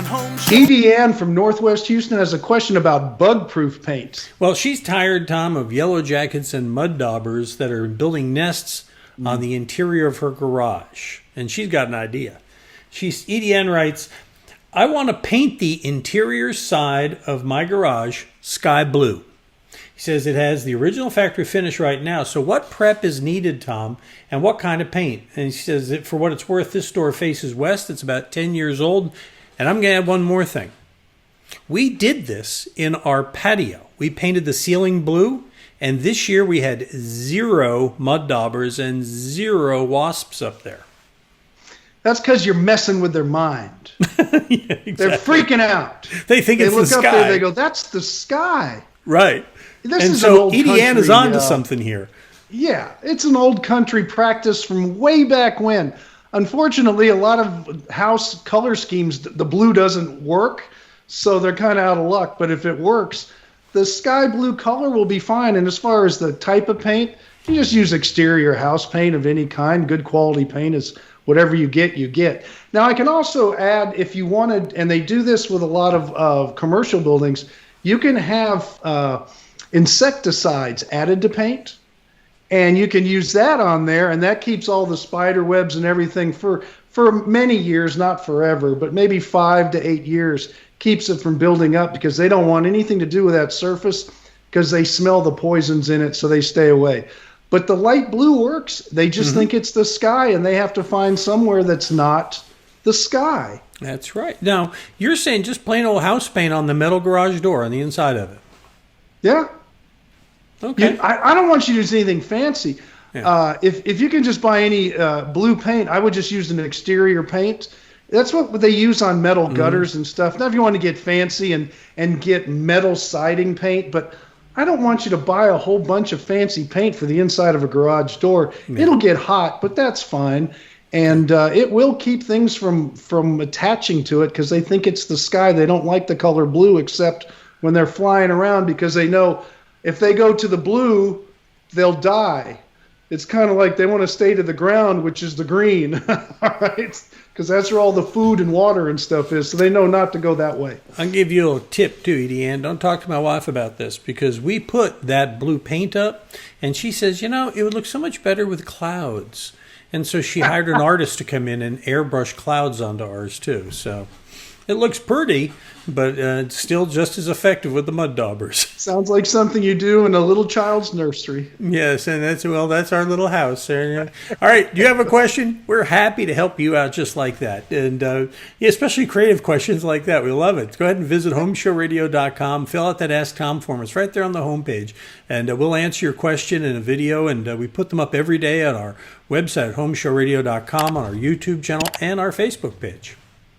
Home Show. Edie Ann from Northwest Houston has a question about bug-proof paint. Well, she's tired, Tom, of yellow jackets and mud daubers that are building nests on the interior of her garage. And she's got an idea. Edie Ann writes, I want to paint the interior side of my garage sky blue. He says it has the original factory finish right now. So what prep is needed, Tom, and what kind of paint? And he says that for what it's worth, this store faces west. It's about 10 years old. And I'm going to add one more thing. We did this in our patio. We painted the ceiling blue, and this year we had 0 mud daubers and 0 wasps up there. That's because you're messing with their mind. Yeah, exactly. They're freaking out. They think it's the sky. They look up there, they go, that's the sky. Right. This and is so Edie Ann is on to something here. Yeah, it's an old country practice from way back when. Unfortunately, a lot of house color schemes, the blue doesn't work, so they're kind of out of luck. But if it works, the sky blue color will be fine. And as far as the type of paint, you just use exterior house paint of any kind. Good quality paint is whatever you get, you get. Now, I can also add, if you wanted, and they do this with a lot of commercial buildings, you can have insecticides added to paint, and you can use that on there, and that keeps all the spider webs and everything for many years, not forever, but maybe 5 to 8 years, keeps it from building up because they don't want anything to do with that surface because they smell the poisons in it, so they stay away. But the light blue works. They just think it's the sky, and they have to find somewhere that's not the sky. That's right. Now, you're saying just plain old house paint on the metal garage door on the inside of it. Yeah. Okay. I don't want you to use anything fancy. Yeah. If you can just buy any blue paint, I would just use an exterior paint. That's what they use on metal gutters and stuff. Now, if you want to get fancy and get metal siding paint, but I don't want you to buy a whole bunch of fancy paint for the inside of a garage door. Yeah. It'll get hot, but that's fine. And it will keep things from attaching to it because they think it's the sky. They don't like the color blue except when they're flying around because they know if they go to the blue, they'll die. It's kind of like they want to stay to the ground, which is the green, all right? Because that's where all the food and water and stuff is, so they know not to go that way. I'll give you a tip too, Edie Ann. Don't talk to my wife about this because we put that blue paint up, and she says, it would look so much better with clouds. And so she hired an artist to come in and airbrush clouds onto ours too. So it looks pretty, but it's still just as effective with the mud daubers. Sounds like something you do in a little child's nursery. Yes, and that's our little house. All right, do you have a question? We're happy to help you out just like that. And especially creative questions like that. We love it. Go ahead and visit HomeShowRadio.com. Fill out that Ask Tom form. It's right there on the homepage. And we'll answer your question in a video. And we put them up every day on our website, HomeShowRadio.com, on our YouTube channel, and our Facebook page.